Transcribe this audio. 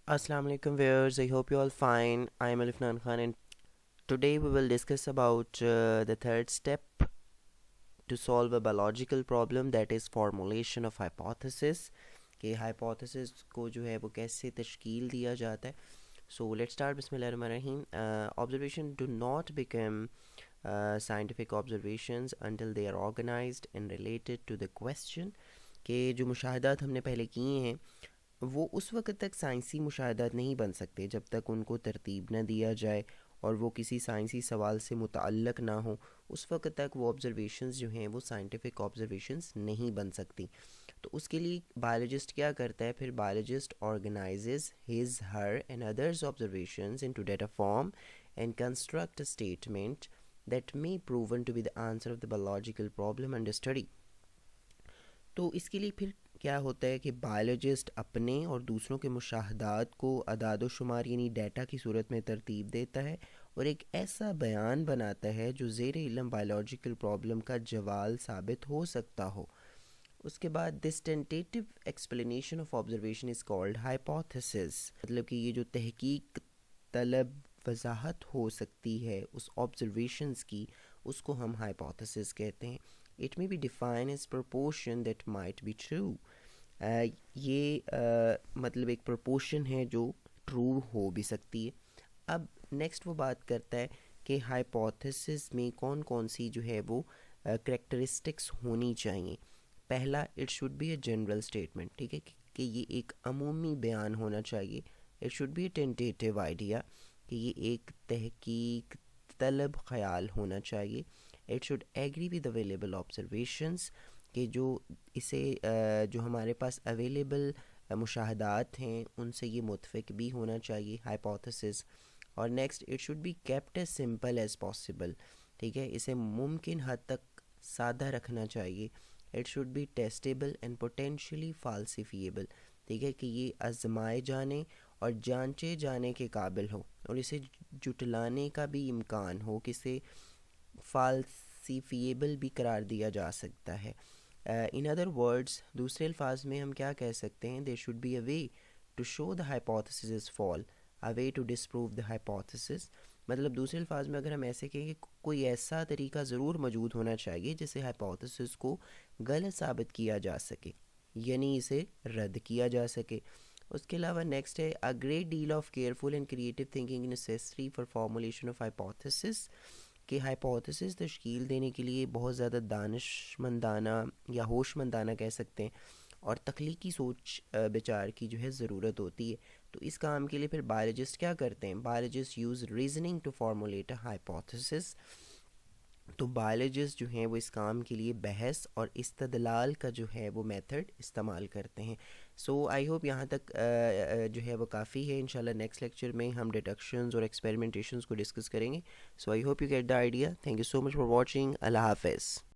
Assalamu alaikum viewers, I hope you all fine. I am Alifnan Khan and today we will discuss about the third step to solve a biological problem, that is formulation of hypothesis. کہ hypothesis کو جو ہے وہ کیسے تشکیل دیا جاتا ہے. So let's start. Bismillahirrahmanirrahim. Observation do not become scientific observations until they are organized and related to the question. کہ جو مشاہدات ہم نے پہلے کیے ہیں وہ اس وقت تک سائنسی مشاہدات نہیں بن سکتے جب تک ان کو ترتیب نہ دیا جائے اور وہ کسی سائنسی سوال سے متعلق نہ ہوں. اس وقت تک وہ آبزرویشنز جو ہیں وہ سائنٹیفک آبزرویشنز نہیں بن سکتی. تو اس کے لیے بایولوجسٹ کیا کرتا ہے؟ پھر biologist organizes his her and others observations into data form and construct a statement that may proven to be the answer of the biological problem under study. تو اس کے لیے پھر کیا ہوتا ہے کہ بایولوجسٹ اپنے اور دوسروں کے مشاہدات کو اعداد و شمار یعنی ڈیٹا کی صورت میں ترتیب دیتا ہے اور ایک ایسا بیان بناتا ہے جو زیر علم بایولوجیکل پرابلم کا جوال ثابت ہو سکتا ہو. اس کے بعد this tentative explanation of observation is called hypothesis. مطلب کہ یہ جو تحقیق طلب وضاحت ہو سکتی ہے اس آبزرویشنز کی، اس کو ہم ہائپوتھیسس کہتے ہیں. It may be defined as proportion that might be true. یہ مطلب ایک پرپورشن ہے جو ٹرو ہو بھی سکتی ہے. اب نیکسٹ وہ بات کرتا ہے کہ ہائپوتھیسس میں کون کون سی جو ہے وہ کریکٹرسٹکس ہونی چاہیے. پہلا it should be a general statement. ٹھیک ہے کہ یہ ایک عمومی بیان ہونا چاہیے. It should be a tentative idea کہ یہ ایک تحقیق طلب خیال ہونا چاہیے. It should agree with available observations کہ جو اسے جو ہمارے پاس اویلیبل مشاہدات ہیں ان سے یہ متفق بھی ہونا چاہیے hypothesis. اور next it should be kept as simple as possible. ٹھیک ہے، اسے ممکن حد تک سادہ رکھنا چاہیے. It should be testable and potentially falsifiable. ٹھیک ہے کہ یہ آزمائے جانے اور جانچے جانے کے قابل ہو اور اسے جٹلانے کا بھی امکان ہو، کسے فالسیفیبل بھی قرار دیا جا سکتا ہے. ان ادر ورڈز، دوسرے الفاظ میں ہم کیا کہہ سکتے ہیں؟ There should be a way to show the hypothesis is false, a way to disprove the hypothesis. مطلب دوسرے الفاظ میں اگر ہم ایسے کہیں کہ کوئی ایسا طریقہ ضرور موجود ہونا چاہیے جس سے ہائپوتھیسس کو غلط ثابت کیا جا سکے، یعنی اسے رد کیا جا سکے. اس کے علاوہ نیکسٹ ہے a great deal of careful and creative thinking necessary for formulation of hypothesis. کہ ہائپوتھیسس تشکیل دینے کے لیے بہت زیادہ دانش مندانہ یا ہوش مندانہ کہہ سکتے ہیں اور تخلیقی سوچ بچار کی جو ہے ضرورت ہوتی ہے. تو اس کام کے لیے پھر بایولوجسٹ کیا کرتے ہیں؟ Biologist use reasoning to formulate a hypothesis. تو بایولوجسٹ جو ہیں وہ اس کام کے لیے بحث اور استدلال کا جو ہے وہ میتھڈ استعمال کرتے ہیں. سو آئی ہوپ یہاں تک جو ہے وہ کافی ہے. انشاءاللہ نیکسٹ لیکچر میں ہم ڈیٹیکشنز اور ایکسپیریمنٹیشنز کو ڈسکس کریں گے. So I hope you get the idea. Thank you so much for watching. اللہ حافظ.